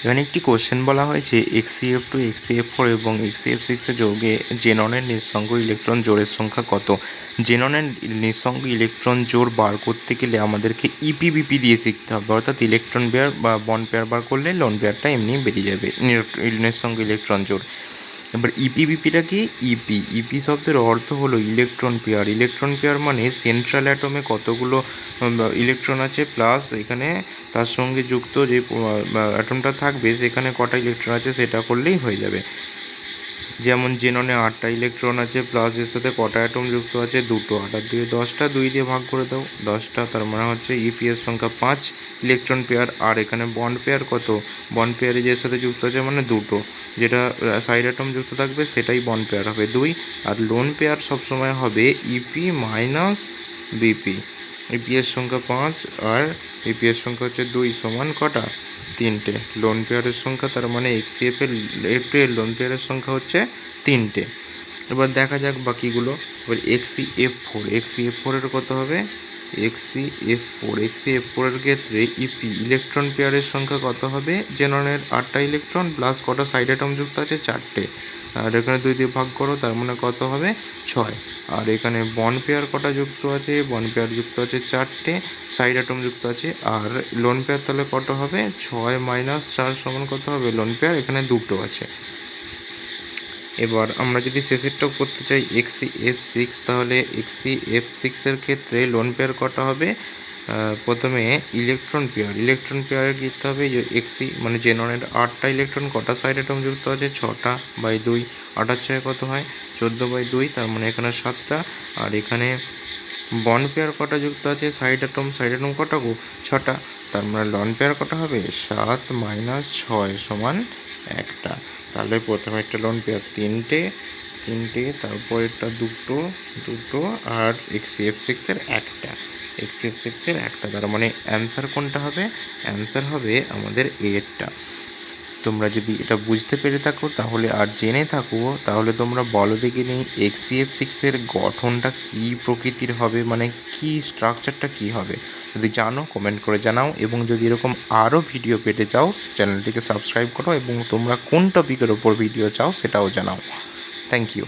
এখানে একটি কোশ্চেন বলা হয়েছে XCF2 XCF4 এবং XCF6 এর যৌগে জেননের নিঃসঙ্গ ইলেকট্রন জোড়ের সংখ্যা কত। জেননের নিঃসঙ্গ ইলেকট্রন জোড় বার করতে গেলে আমাদেরকে ইপিবিপি দিয়ে শিখতে হবে, অর্থাৎ ইলেকট্রন পেয়ার বা বন্ড পেয়ার বার করলে লোন পেয়ারটা এমনি বেরিয়ে যাবে, নিঃসঙ্গ ইলেকট্রন জোড়। এবার ইপিবিপিটা কি? ইপি শব্দের অর্থ হলো ইলেকট্রন পেয়ার। ইলেকট্রন পেয়ার মানে সেন্ট্রাল অ্যাটমে কতগুলো ইলেকট্রন আছে প্লাস এখানে তার সঙ্গে যুক্ত যে অ্যাটমটা থাকবে সেখানে কটা ইলেকট্রন আছে সেটা করলেই হয়ে যাবে। যেমন জেননে 8টা ইলেকট্রন আছে প্লাস এর সাথে কটা অ্যাটম যুক্ত আছে? 2টো। 8 আর 2 10টা, 2 দিয়ে ভাগ করে দাও 10টা, তার মানে হচ্ছে ইপি এর সংখ্যা 5 ইলেকট্রন পেয়ার। আর এখানে বন্ড পেয়ার কত? বন্ড পেয়ারে যে সাথে যুক্ত আছে মানে 2টো, যেটা সাইড অ্যাটম যুক্ত থাকবে সেটাই বন্ড পেয়ার হবে 2। আর লোন পেয়ার সবসময় হবে ইপি মাইনাস বিপি। ইপি এর সংখ্যা 5 আর বিপি এর সংখ্যা হচ্ছে 2 সমান কটা? 3টে। লোন পেয়ারের সংখ্যা, তার মানে XCF এর লোন পেয়ারের সংখ্যা হচ্ছে 3টে। এবার দেখা যাক বাকিগুলো। এবার XCF4 এর কত হবে? XCF4 এর ক্ষেত্রে ইপি ইলেকট্রন পেয়ারের সংখ্যা কত হবে? জেননের 8টা ইলেকট্রন প্লাস কটা সাইড অ্যাটম যুক্ত আছে? 4টে। আর এখানে 2 দিয়ে ভাগ করো, তার মানে কত হবে? 6। আর এখানে বন্ড পেয়ার কটা যুক্ত আছে? বন্ড পেয়ার যুক্ত আছে 4টে, সাইড অ্যাটম যুক্ত আছে। আর লোন পেয়ার তাহলে কত হবে? 6 মাইনাস 4 সমান কত হবে? লোন পেয়ার এখানে 2টো আছে। এবার আমরা যদি শেষেরটাও করতে চাই XCF6, তাহলে XCF6 এর ক্ষেত্রে লোন পেয়ার কটা হবে? প্রথমে ইলেকট্রন পেয়ারে লিখতে হবে যে XC মানে জেননের 8টা ইলেকট্রন, কটা সাইড অ্যাটম যুক্ত আছে? 6টা বাই 2, 8 আর 6 কত হয়? 14/2, তার মানে এখানে 7টা। আর এখানে বন্ড পেয়ার কটা যুক্ত আছে? সাইড অ্যাটম কটা গো? 6টা, তার মানে লোন পেয়ার কটা হবে? 7 মাইনাস 6 সমান 1টা। তাহলে প্রথমে একটা লোন পেয়ার 3টে, তারপর একটা 2টো আর XCF6 এর 1টা, তার মানে অ্যান্সার কোনটা হবে? অ্যান্সার হবে আমাদের এরটা। তোমরা যদি এটা বুঝতে পেরে থাকো তাহলে আর জেনে থাকো তাহলে তোমরা বলো দেখিনি XCF6 এর গঠনটা কী প্রকৃতির হবে, মানে কি স্ট্রাকচারটা কী হবে। যদি জানো কমেন্ট করে জানাও, এবং যদি এরকম আরও ভিডিও পেতে চাও চ্যানেলটিকে সাবস্ক্রাইব করো, এবং তোমরা কোন টপিকের ওপর ভিডিও চাও সেটাও জানাও। Thank you.